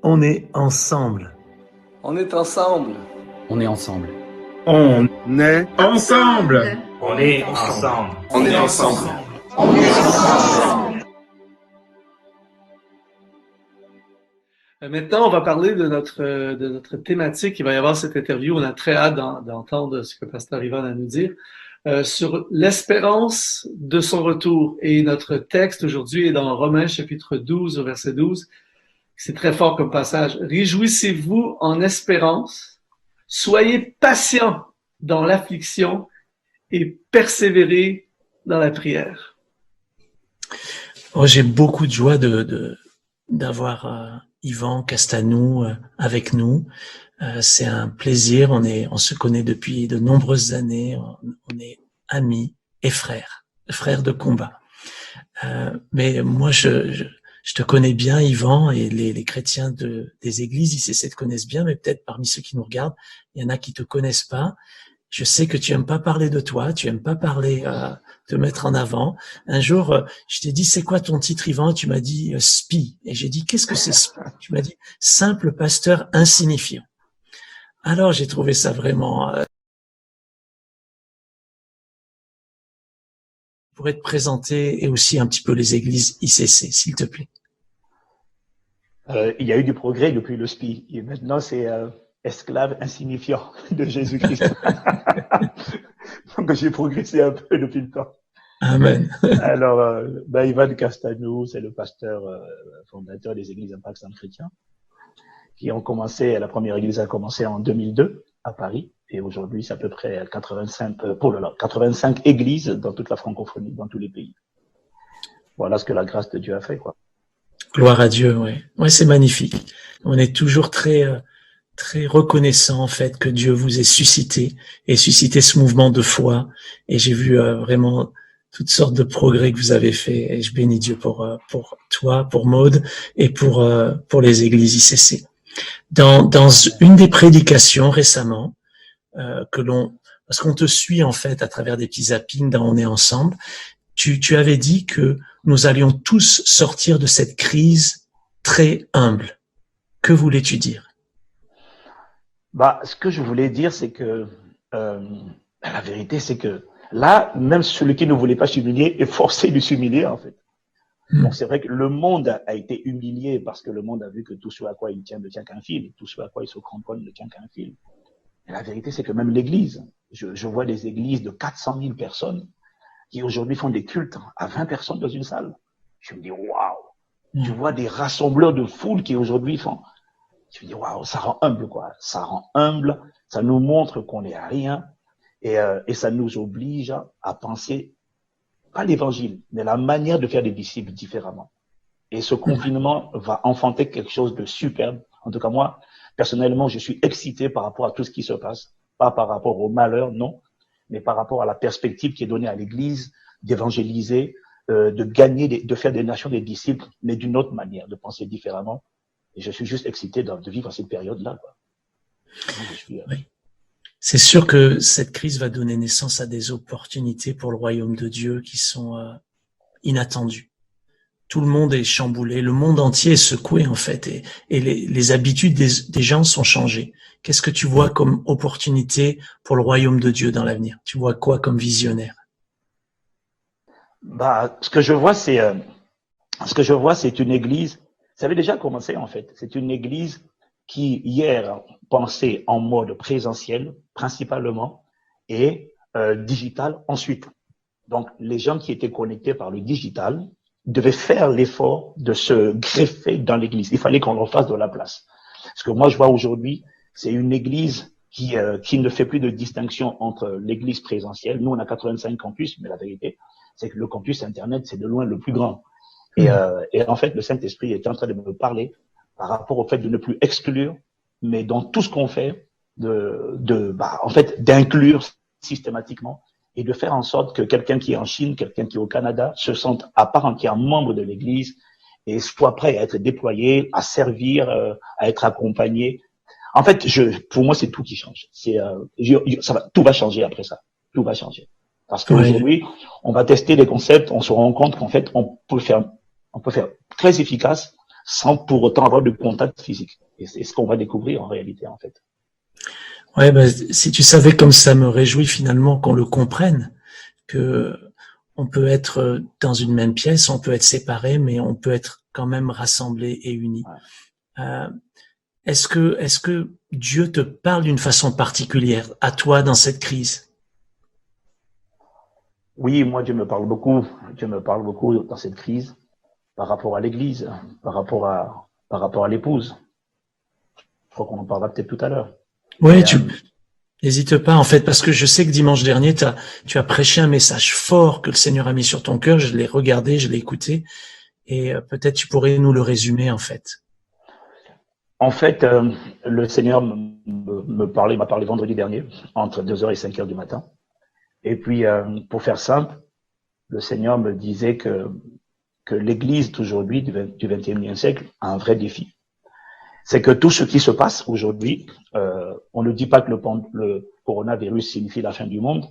On est ensemble. On est ensemble. On est ensemble. On est ensemble. On est ensemble. On est ensemble. Maintenant, on va parler de notre thématique. Il va y avoir cette interview. On a très hâte d'entendre ce que Pasteur Ivan a à nous dire sur l'espérance de son retour. Et notre texte aujourd'hui est dans Romains chapitre 12 au verset 12. C'est très fort comme passage. Réjouissez-vous en espérance, soyez patients dans l'affliction et persévérez dans la prière. Oh, j'ai beaucoup de joie d'avoir Yvan Castanou avec nous. C'est un plaisir. On se connaît depuis de nombreuses années. On est amis et frères de combat. Mais moi, je te connais bien, Yvan, et les chrétiens des églises ICC te connaissent bien, mais peut-être parmi ceux qui nous regardent, il y en a qui te connaissent pas. Je sais que tu aimes pas parler de toi, tu aimes pas parler, te mettre en avant. Un jour, je t'ai dit, c'est quoi ton titre, Yvan? Tu m'as dit SPI. Et j'ai dit, qu'est-ce que c'est SPI? Tu m'as dit, simple pasteur insignifiant. Alors, j'ai trouvé ça vraiment... pourrais te présenter et aussi un petit peu les églises ICC, s'il te plaît. Il y a eu du progrès depuis le SPI. Et maintenant, c'est esclave insignifiant de Jésus-Christ. Donc, j'ai progressé un peu depuis le temps. Amen. Alors, Ivan Castanou, c'est le pasteur fondateur des églises Impact Centre Chrétien, qui ont commencé, la première église a commencé en 2002 à Paris. Et aujourd'hui, c'est à peu près 85 églises dans toute la francophonie, dans tous les pays. Voilà ce que la grâce de Dieu a fait, quoi. Gloire à Dieu, ouais. Ouais, c'est magnifique. On est toujours très reconnaissant, en fait, que Dieu vous ait suscité ce mouvement de foi. Et j'ai vu vraiment toutes sortes de progrès que vous avez fait. Et je bénis Dieu pour toi, pour Maude et pour les églises ICC. Dans une des prédications récemment, parce qu'on te suit en fait à travers des petits zappings dans On est ensemble, tu avais dit que nous allions tous sortir de cette crise très humble. Que voulais-tu dire? Ce que je voulais dire, c'est que la vérité, c'est que là, même celui qui ne voulait pas s'humilier est forcé de s'humilier, en fait. Donc, c'est vrai que le monde a été humilié parce que le monde a vu que tout ce à quoi il tient ne tient qu'un fil, tout ce à quoi il se cramponne ne tient qu'un fil. Et la vérité, c'est que même l'église, je vois des églises de 400 000 personnes qui aujourd'hui font des cultes à 20 personnes dans une salle. Je me dis, waouh! Je vois des rassembleurs de foule qui aujourd'hui font. Je me dis, waouh, ça rend humble, quoi. Ça rend humble, ça nous montre qu'on n'est à rien et ça nous oblige à penser, pas l'évangile, mais la manière de faire des disciples différemment. Et ce confinement va enfanter quelque chose de superbe. En tout cas, moi, personnellement, je suis excité par rapport à tout ce qui se passe. Pas par rapport au malheur, non, mais par rapport à la perspective qui est donnée à l'Église d'évangéliser, de gagner, de faire des nations des disciples, mais d'une autre manière, de penser différemment. Et je suis juste excité de vivre cette période-là, quoi. Oui. C'est sûr que cette crise va donner naissance à des opportunités pour le royaume de Dieu qui sont inattendues. Tout le monde est chamboulé, le monde entier est secoué en fait, et les habitudes des gens sont changées. Qu'est-ce que tu vois comme opportunité pour le royaume de Dieu dans l'avenir? Tu vois quoi comme visionnaire? Ce que je vois, c'est une église. Ça avait déjà commencé en fait. C'est une église qui hier pensait en mode présentiel principalement et digital ensuite. Donc les gens qui étaient connectés par le digital devaient faire l'effort de se greffer dans l'église. Il fallait qu'on leur fasse de la place. Parce que moi je vois aujourd'hui, c'est une église qui ne fait plus de distinction entre l'église présentielle. Nous on a 85 campus, mais la vérité c'est que le campus internet c'est de loin le plus grand. Et en fait, le Saint-Esprit est en train de me parler par rapport au fait de ne plus exclure, mais dans tout ce qu'on fait, en fait, d'inclure systématiquement et de faire en sorte que quelqu'un qui est en Chine, quelqu'un qui est au Canada, se sente à part entière membre de l'Église et soit prêt à être déployé, à servir, à être accompagné. En fait, pour moi, c'est tout qui change. Tout va changer après ça. Tout va changer. Parce qu'aujourd'hui, on va tester les concepts, on se rend compte qu'en fait, on peut faire très efficace sans pour autant avoir de contact physique. Et c'est ce qu'on va découvrir en réalité, en fait. Ouais, ben, si tu savais comme ça me réjouit finalement qu'on le comprenne, que on peut être dans une même pièce, on peut être séparés, mais on peut être quand même rassemblés et unis. Ouais. Est-ce que Dieu te parle d'une façon particulière à toi dans cette crise? Oui, moi Dieu me parle beaucoup. Dieu me parle beaucoup dans cette crise par rapport à l'Église, par rapport à l'épouse. Je crois qu'on en parlera peut-être tout à l'heure. Oui, tu n'hésite pas en fait, parce que je sais que dimanche dernier, tu as prêché un message fort que le Seigneur a mis sur ton cœur. Je l'ai regardé, je l'ai écouté, et peut-être tu pourrais nous le résumer en fait. En fait, le Seigneur m'a parlé vendredi dernier, entre 2h et 5h du matin. Et puis, pour faire simple, le Seigneur me disait que l'Église d'aujourd'hui, du 21e siècle, a un vrai défi. C'est que tout ce qui se passe aujourd'hui, on ne dit pas que le coronavirus signifie la fin du monde,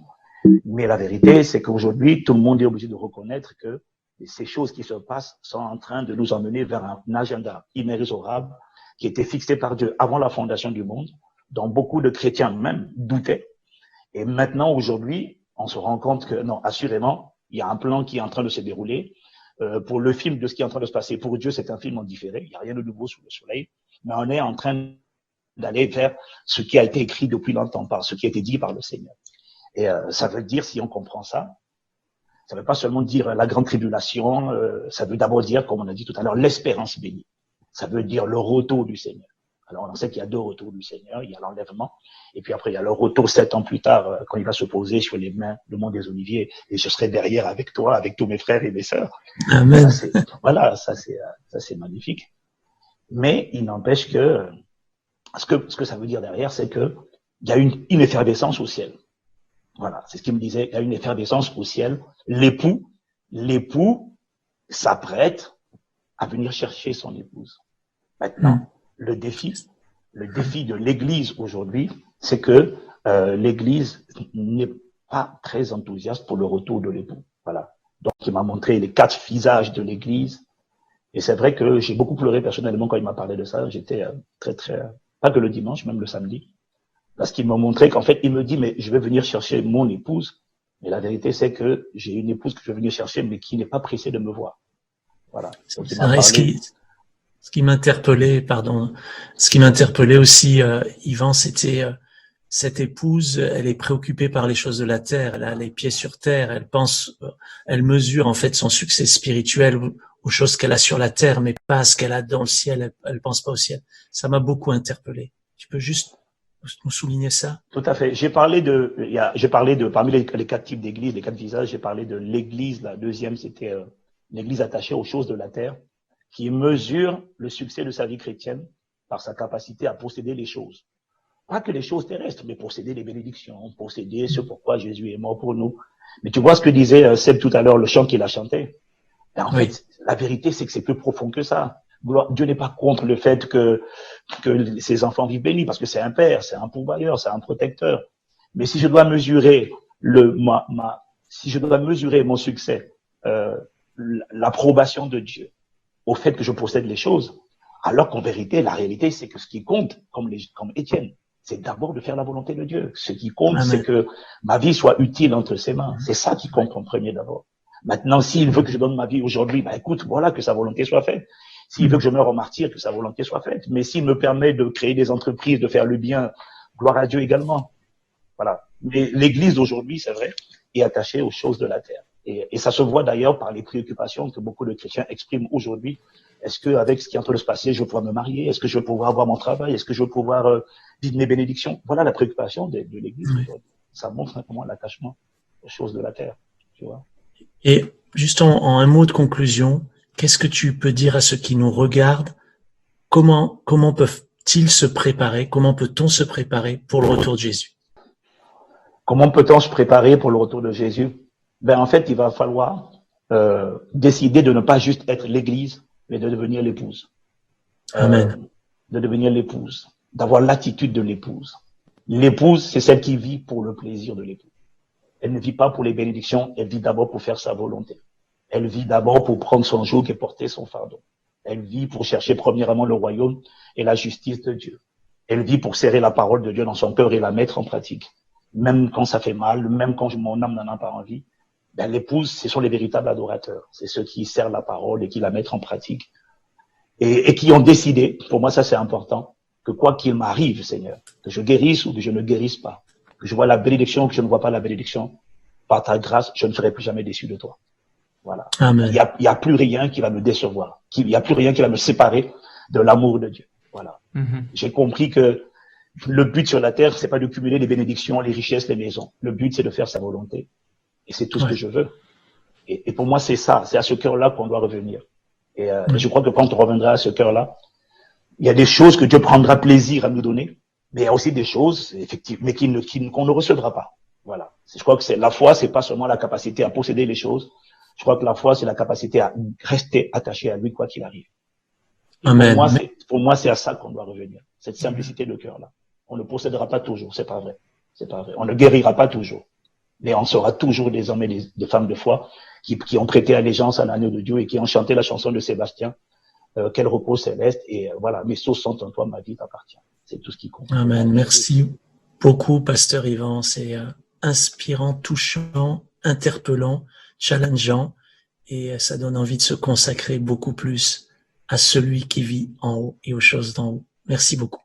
mais la vérité, c'est qu'aujourd'hui, tout le monde est obligé de reconnaître que ces choses qui se passent sont en train de nous emmener vers un agenda inexorable qui était fixé par Dieu avant la fondation du monde, dont beaucoup de chrétiens même doutaient. Et maintenant, aujourd'hui, on se rend compte que non, assurément, il y a un plan qui est en train de se dérouler. Pour le film de ce qui est en train de se passer, pour Dieu, c'est un film en différé. Il n'y a rien de nouveau sous le soleil. Mais on est en train d'aller vers ce qui a été écrit depuis longtemps, par ce qui a été dit par le Seigneur. Et ça veut dire, si on comprend ça ne veut pas seulement dire la grande tribulation, ça veut d'abord dire, comme on a dit tout à l'heure, l'espérance bénie. Ça veut dire le retour du Seigneur. Alors on sait qu'il y a deux retours du Seigneur, il y a l'enlèvement, et puis après il y a le retour 7 ans plus tard, quand il va se poser sur les mains le mont des Oliviers, et je serai derrière avec toi, avec tous mes frères et mes sœurs. Amen. Ça c'est magnifique. Mais il n'empêche que ce que ça veut dire derrière, c'est que il y a une effervescence au ciel. Voilà, c'est ce qu'il me disait, il y a une effervescence au ciel. L'époux s'apprête à venir chercher son épouse. Maintenant, le défi de l'Église aujourd'hui, c'est que l'Église n'est pas très enthousiaste pour le retour de l'époux. Voilà. Donc, il m'a montré les 4 visages de l'Église. Et c'est vrai que j'ai beaucoup pleuré personnellement quand il m'a parlé de ça. J'étais pas que le dimanche, même le samedi. Parce qu'il m'a montré qu'en fait, il me dit, mais je vais venir chercher mon épouse. Mais la vérité, c'est que j'ai une épouse que je vais venir chercher, mais qui n'est pas pressée de me voir. Voilà. Donc, ce qui m'interpellait aussi, Yvan, c'était cette épouse, elle est préoccupée par les choses de la terre, elle a les pieds sur terre, elle mesure en fait son succès spirituel aux choses qu'elle a sur la terre, mais pas à ce qu'elle a dans le ciel, elle pense pas au ciel. Ça m'a beaucoup interpellé. Tu peux juste nous souligner ça? Tout à fait. J'ai parlé de parmi les 4 types d'églises, les 4 visages, j'ai parlé de l'église, la deuxième c'était l'église attachée aux choses de la terre, qui mesure le succès de sa vie chrétienne par sa capacité à posséder les choses. Pas que les choses terrestres, mais posséder les bénédictions, posséder ce pourquoi Jésus est mort pour nous. Mais tu vois ce que disait Seb tout à l'heure, le chant qu'il a chanté. Ben, en fait, la vérité, c'est que c'est plus profond que ça. Dieu n'est pas contre le fait que ses enfants vivent bénis, parce que c'est un père, c'est un pourvoyeur, c'est un protecteur. Mais si je dois mesurer si je dois mesurer mon succès, l'approbation de Dieu au fait que je possède les choses, alors qu'en vérité, la réalité, c'est que ce qui compte, comme Étienne, c'est d'abord de faire la volonté de Dieu. Ce qui compte, c'est que ma vie soit utile entre ses mains. C'est ça qui compte en premier d'abord. Maintenant, s'il veut que je donne ma vie aujourd'hui, ben écoute, voilà, que sa volonté soit faite. S'il veut que je meure en martyr, que sa volonté soit faite. Mais s'il me permet de créer des entreprises, de faire le bien, gloire à Dieu également. Voilà. Mais l'Église d'aujourd'hui, c'est vrai, est attachée aux choses de la terre. Et ça se voit d'ailleurs par les préoccupations que beaucoup de chrétiens expriment aujourd'hui. Est-ce que avec ce qui est en train de se passer, je vais pouvoir me marier? Est-ce que je vais pouvoir avoir mon travail? Est-ce que je vais pouvoir vivre mes bénédictions? Voilà la préoccupation de l'Église aujourd'hui. Ça montre simplement l'attachement aux choses de la terre. Tu vois. Et juste en un mot de conclusion, qu'est-ce que tu peux dire à ceux qui nous regardent? Comment peuvent-ils se préparer? Comment peut-on se préparer pour le retour de Jésus? Comment peut-on se préparer pour le retour de Jésus? Ben, en fait, il va falloir décider de ne pas juste être l'Église, mais de devenir l'épouse. Amen. De devenir l'épouse. D'avoir l'attitude de l'épouse. L'épouse, c'est celle qui vit pour le plaisir de l'époux. Elle ne vit pas pour les bénédictions, elle vit d'abord pour faire sa volonté. Elle vit d'abord pour prendre son joug et porter son fardeau. Elle vit pour chercher premièrement le royaume et la justice de Dieu. Elle vit pour serrer la parole de Dieu dans son cœur et la mettre en pratique. Même quand ça fait mal, même quand mon âme n'en a pas envie, ben, l'épouse, ce sont les véritables adorateurs. C'est ceux qui serrent la parole et qui la mettent en pratique. Et qui ont décidé, pour moi ça c'est important, que quoi qu'il m'arrive, Seigneur, que je guérisse ou que je ne guérisse pas, que je vois la bénédiction ou que je ne vois pas la bénédiction, par ta grâce, je ne serai plus jamais déçu de toi. Voilà. Amen. Il y a plus rien qui va me décevoir. Il y a plus rien qui va me séparer de l'amour de Dieu. Voilà. J'ai compris que le but sur la terre, c'est pas de cumuler les bénédictions, les richesses, les maisons. Le but, c'est de faire sa volonté. Et c'est tout ce que je veux. Et pour moi, c'est ça. C'est à ce cœur-là qu'on doit revenir. Et je crois que quand on reviendra à ce cœur-là, il y a des choses que Dieu prendra plaisir à nous donner, mais il y a aussi des choses, effectivement, mais qu'on ne recevra pas. Voilà. Je crois que c'est la foi, c'est pas seulement la capacité à posséder les choses. Je crois que la foi, c'est la capacité à rester attaché à lui, quoi qu'il arrive. Amen. Pour moi, c'est à ça qu'on doit revenir. Cette simplicité de cœur-là. On ne possédera pas toujours, c'est pas vrai. C'est pas vrai. On ne guérira pas toujours. Mais on sera toujours des hommes et des femmes de foi qui ont prêté allégeance à l'agneau de Dieu et qui ont chanté la chanson de Sébastien, quel repos céleste, et voilà, mes sauces sont en toi, ma vie t'appartient. C'est tout ce qui compte. Amen. Merci beaucoup, Pasteur Yvan. C'est inspirant, touchant, interpellant, challengeant, et ça donne envie de se consacrer beaucoup plus à celui qui vit en haut et aux choses d'en haut. Merci beaucoup.